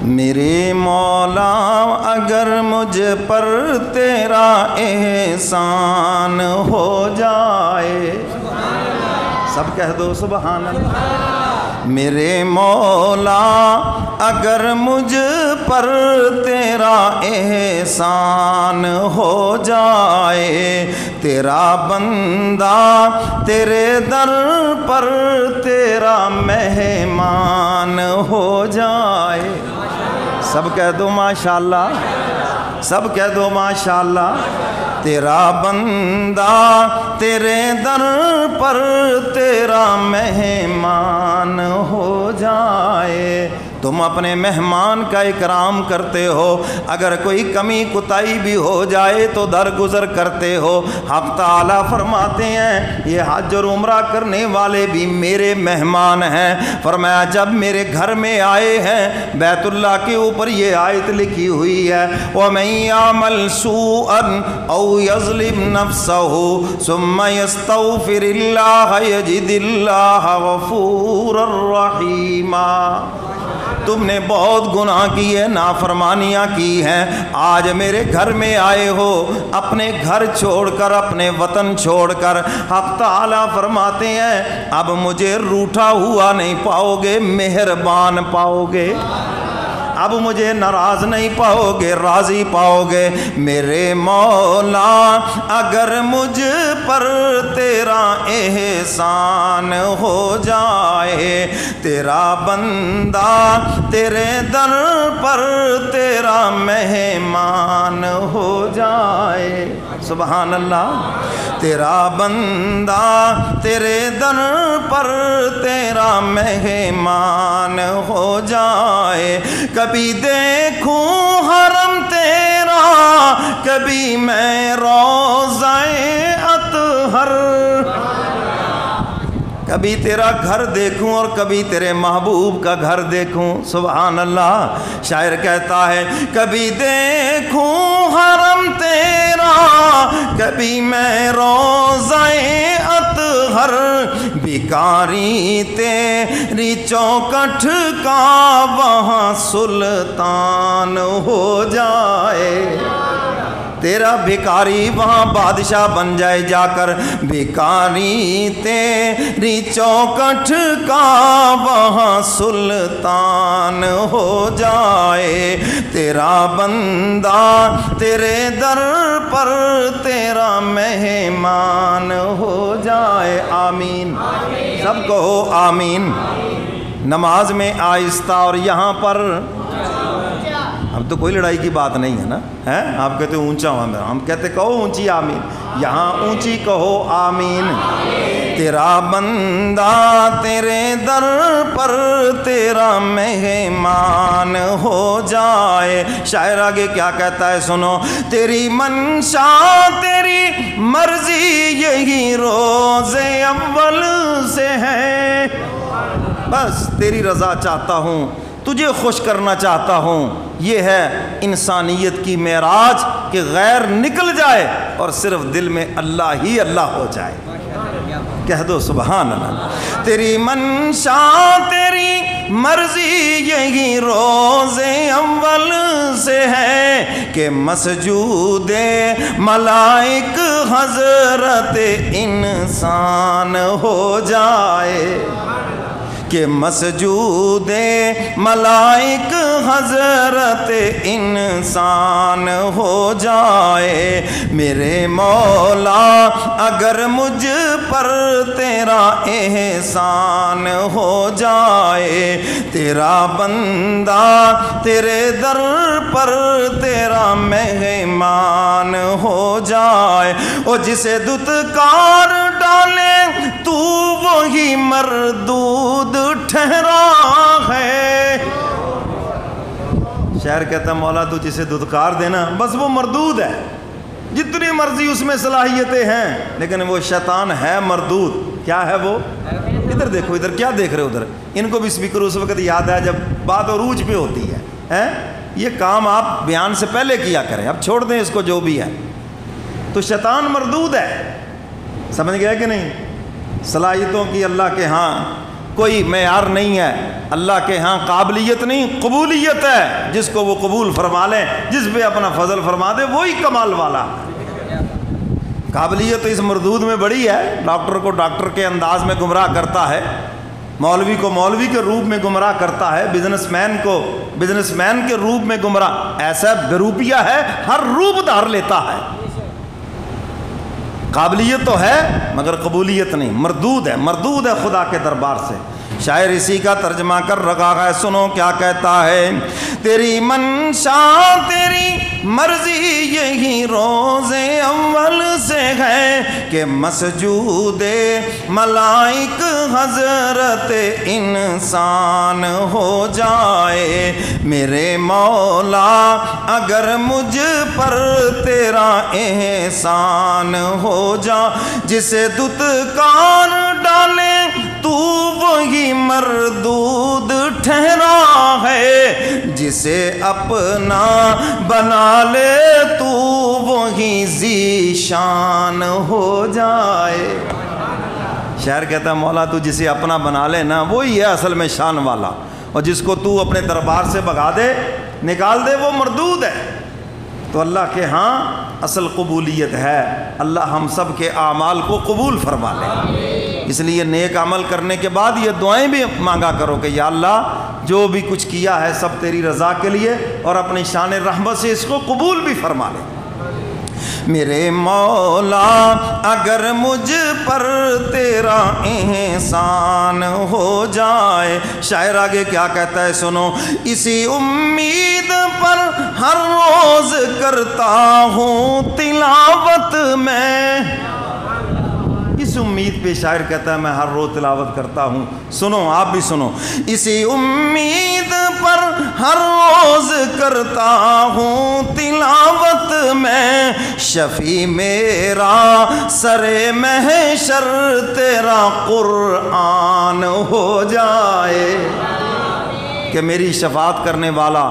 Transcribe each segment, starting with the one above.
میرے مولا اگر مجھ پر تیرا احسان ہو جائے، سب کہہ دو سبحان اللہ۔ میرے مولا اگر مجھ پر تیرا احسان ہو جائے، تیرا بندہ تیرے در پر تیرا مہمان ہو جائے، سب کہہ دو ماشاءاللہ، سب کہہ دو ماشاءاللہ۔ تیرا بندہ تیرے در پر تیرا مہمان ہو جائے، تم اپنے مہمان کا اکرام کرتے ہو، اگر کوئی کمی کوتاہی بھی ہو جائے تو درگزر کرتے ہو۔ حق تعالیٰ فرماتے ہیں یہ حج اور عمرہ کرنے والے بھی میرے مہمان ہیں۔ فرمایا جب میرے گھر میں آئے ہیں، بیت اللہ کے اوپر یہ آیت لکھی ہوئی ہے وَمَن يَعْمَلْ سُوءًا أَوْ يَظْلِمْ نَفْسَهُ ثُمَّ يَسْتَغْفِرِ اللَّهَ يَجِدِ اللَّهَ غَفُورًا رَحِيمًا۔ تم نے بہت گناہ کیے، نافرمانیاں کی ہیں، آج میرے گھر میں آئے ہو، اپنے گھر چھوڑ کر، اپنے وطن چھوڑ کر۔ حق تعالیٰ فرماتے ہیں اب مجھے روٹھا ہوا نہیں پاؤ گے، مہربان پاؤ گے، اب مجھے ناراض نہیں پاؤ گے، راضی پاؤ گے۔ میرے مولا اگر مجھ پر تیرا احسان ہو جائے، تیرا بندہ تیرے در پر تیرا مہمان ہو جائے، سبحان اللہ۔ تیرا بندہ تیرے در پر تیرا مہمان ہو جائے، کبھی دیکھوں حرم تیرا، کبھی میں روضہ اطہر، کبھی تیرا گھر دیکھوں اور کبھی تیرے محبوب کا گھر دیکھوں، سبحان اللہ۔ شاعر کہتا ہے کبھی دیکھوں حرم تیرا، کبھی میں روضہ اطہر، بھکاری تیری چوکٹ کا وہاں سلطان ہو جائے، تیرا بھکاری وہاں بادشاہ بن جائے جا کر، بھکاری تیری چوکٹ کا وہاں سلطان ہو جائے، تیرا بندہ تیرے در پر تیرا مہمان ہو جائے۔ آمین، سب کہو آمین۔ نماز میں آہستہ، اور یہاں پر اب تو کوئی لڑائی کی بات نہیں ہے نا، ہے آپ کہتے اونچا ہوا میرا، ہم کہتے کہو اونچی آمین، یہاں اونچی کہو آمین۔ تیرا بندہ تیرے در پر تیرا مہمان ہو جائے۔ شاعر آگے کیا کہتا ہے سنو، تیری منشا تیری مرضی یہی روز اول سے ہے، بس تیری رضا چاہتا ہوں، تجھے خوش کرنا چاہتا ہوں۔ یہ ہے انسانیت کی معراج کہ غیر نکل جائے اور صرف دل میں اللہ ہی اللہ ہو جائے، کہہ دو سبحان اللہ۔ تیری منشا تیری مرضی یہی روز اول سے ہے کہ مسجود ملائک حضرت انسان ہو جائے، کہ مسجود ملائک حضرت انسان ہو جائے۔ میرے مولا اگر مجھ پر تیرا احسان ہو جائے، تیرا بندہ تیرے در پر تیرا مہمان ہو جائے، اور جسے دتکار ڈالے تو وہی مردود ٹھہرا ہے۔ شاعر کہتا ہے مولا تو جسے دھتکار دینا بس وہ مردود ہے، جتنی مرضی اس میں صلاحیتیں ہیں، لیکن وہ شیطان ہے مردود۔ کیا ہے وہ؟ ادھر دیکھو، ادھر کیا دیکھ رہے ہو؟ ادھر ان کو بھی اسپیکر اس وقت یاد ہے جب بات عروج پہ ہوتی ہے۔ یہ کام آپ بیان سے پہلے کیا کریں، اب چھوڑ دیں اس کو جو بھی ہے۔ تو شیطان مردود ہے، سمجھ گیا کہ نہیں؟ صلاحیتوں کی اللہ کے ہاں کوئی معیار نہیں ہے، اللہ کے ہاں قابلیت نہیں قبولیت ہے، جس کو وہ قبول فرما لیں، جس پہ اپنا فضل فرما دے وہی کمال والا۔ قابلیت تو اس مردود میں بڑی ہے، ڈاکٹر کو ڈاکٹر کے انداز میں گمراہ کرتا ہے، مولوی کو مولوی کے روپ میں گمراہ کرتا ہے، بزنس مین کو بزنس مین کے روپ میں گمراہ، ایسا بیروپیہ ہے، ہر روپ دھار لیتا ہے۔ قابلیت تو ہے مگر قبولیت نہیں، مردود ہے خدا کے دربار سے۔ شاعر اسی کا ترجمہ کر رکھا ہے، سنو کیا کہتا ہے، تیری منشا تیری مرضی یہی روز اول سے ہے کہ مسجود ملائک حضرت انسان ہو جائے، میرے مولا اگر مجھ پر تیرا احسان ہو جا، جسے دتکار ڈالے تو وہی مردود ٹھہرا ہے، جسے اپنا بنا لے تو وہی ذی شان ہو جائے۔ شاعر کہتا ہے مولا تو جسے اپنا بنا لے نا وہی ہے اصل میں شان والا، اور جس کو تو اپنے دربار سے بھگا دے نکال دے وہ مردود ہے۔ تو اللہ کے ہاں اصل قبولیت ہے، اللہ ہم سب کے اعمال کو قبول فرما لے۔ اس لیے نیک عمل کرنے کے بعد یہ دعائیں بھی مانگا کرو کہ یا اللہ جو بھی کچھ کیا ہے سب تیری رضا کے لیے، اور اپنی شان رحمت سے اس کو قبول بھی فرما لے۔ میرے مولا اگر مجھ پر تیرا احسان ہو جائے، شاعر آگے کیا کہتا ہے سنو، اسی امید پر ہر روز کرتا ہوں تلاوت میں، اس امید پہ شاعر کہتا ہے میں ہر روز تلاوت کرتا ہوں۔ سنو آپ بھی سنو، اسی امید پر ہر روز کرتا ہوں تلاوت میں، شفیع میرا سر محشر تیرا قرآن ہو جائے، کہ میری شفاعت کرنے والا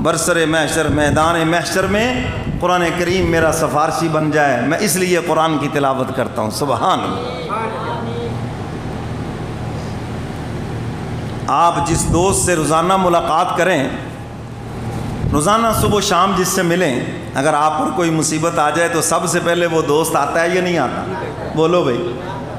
برسر محشر میدان محشر میں قرآن کریم میرا سفارشی بن جائے، میں اس لیے قرآن کی تلاوت کرتا ہوں۔ سبحان اللہ۔ آپ جس دوست سے روزانہ ملاقات کریں، روزانہ صبح و شام جس سے ملیں، اگر آپ پر کوئی مصیبت آ جائے تو سب سے پہلے وہ دوست آتا ہے یا نہیں آتا؟ بولو بھائی،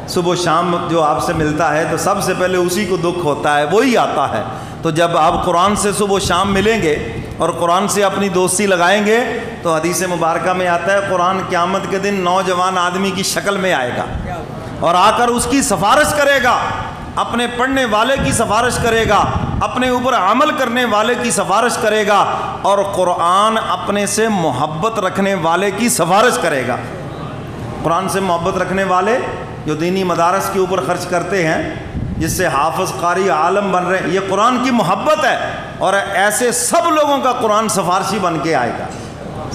صبح و شام جو آپ سے ملتا ہے تو سب سے پہلے اسی کو دکھ ہوتا ہے، وہی آتا ہے۔ تو جب آپ قرآن سے صبح و شام ملیں گے اور قرآن سے اپنی دوستی لگائیں گے تو حدیث مبارکہ میں آتا ہے قرآن قیامت کے دن نوجوان آدمی کی شکل میں آئے گا اور آ کر اس کی سفارش کرے گا، اپنے پڑھنے والے کی سفارش کرے گا، اپنے اوپر عمل کرنے والے کی سفارش کرے گا، اور قرآن اپنے سے محبت رکھنے والے کی سفارش کرے گا۔ قرآن سے محبت رکھنے والے جو دینی مدارس کے اوپر خرچ کرتے ہیں، جس سے حافظ قاری عالم بن رہے ہیں، یہ قرآن کی محبت ہے، اور ایسے سب لوگوں کا قرآن سفارشی بن کے آئے گا۔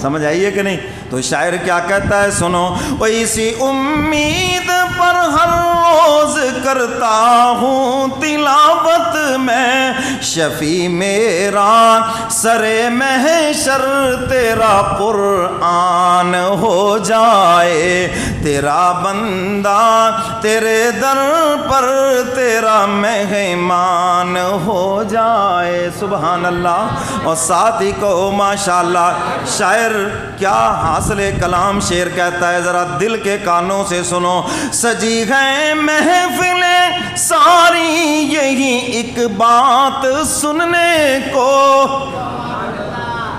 سمجھ آئیے کہ نہیں؟ تو شاعر کیا کہتا ہے سنو، اسی امید پر ہر روز کرتا ہوں تلاوت میں، شفیع میرا سر محشر تیرا قرآن ہو جائے، تیرا بندہ تیرے در پر تیرا مہمان ہو جائے۔ سبحان اللہ۔ اور ساتھ ہی کو ماشاءاللہ شاعر کیا حاصل کلام شعر کہتا ہے، ذرا دل کے کانوں سے سنو، سجی ہے محفلیں ساری یہی ایک بات سننے کو،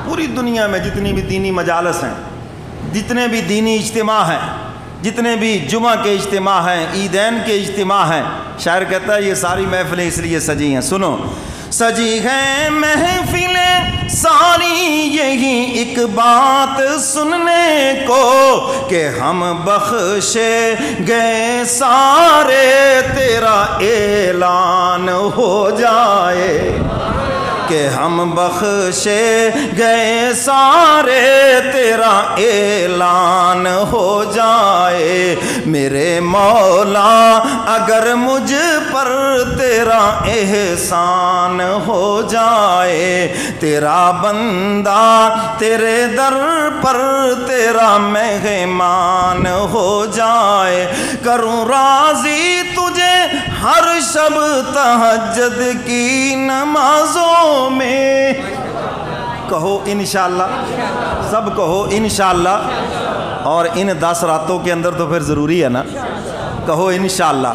پوری دنیا میں جتنی بھی دینی مجالس ہیں، جتنے بھی دینی اجتماع ہیں، جتنے بھی جمعہ کے اجتماع ہیں، عیدین کے اجتماع ہیں، شاعر کہتا ہے یہ ساری محفلیں اس لیے سجی ہیں، سنو، سجی ہے محفلیں ساری یہی ایک بات سننے کو، کہ ہم بخشے گئے سارے تیرا اعلان ہو جائے، کہ ہم بخشے گئے سارے تیرا اعلان ہو جائے، میرے مولا اگر مجھ پر تیرا احسان ہو جائے، تیرا بندہ تیرے در پر تیرا مہمان ہو جائے، کروں راضی تجھے ہر شب تہجد کی نمازوں میں. کہو انشاءاللہ، سب کہو انشاءاللہ. اور ان 10 راتوں کے اندر تو پھر ضروری ہے نا، کہو انشاءاللہ.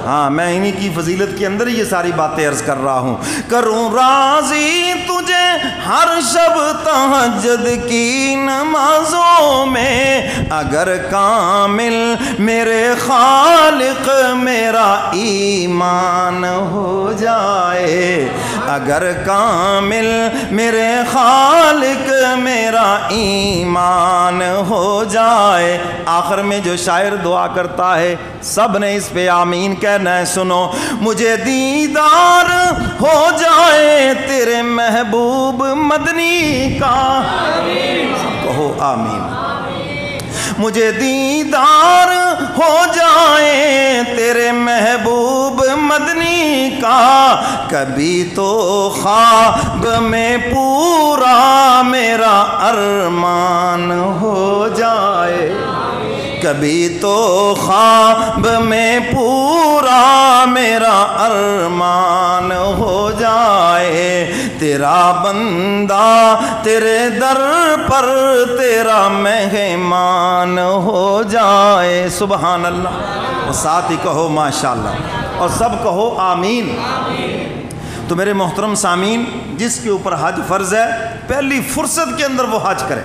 ہاں میں انہی کی فضیلت کے اندر یہ ساری باتیں عرض کر رہا ہوں. کروں راضی تجھے ہر شب تہجد کی نمازوں میں، اگر کامل میرے خالق میرا ایمان ہو جائے. اگر کامل میرے خالق میرا ایمان ہو جائے. آخر میں جو شاعر دعا کرتا ہے سب نے اس پہ آمین کہنا ہے. سنو، مجھے دیدار ہو جائے تیرے محبوب مدنی کا. کہو آمین. مجھے دیدار ہو جائے تیرے محبوب مدنی کا. کبھی تو خواب میں پورا میرا ارمان ہو جائے. کبھی تو خواب میں پورا میرا ارمان ہو جائے. تیرا بندہ تیرے در پر تیرا مہمان ہو جائے. سبحان اللہ. اور ساتھ ہی کہو ماشاءاللہ، اور سب کہو آمین. تو میرے محترم سامعین، جس کے اوپر حج فرض ہے پہلی فرصت کے اندر وہ حج کرے.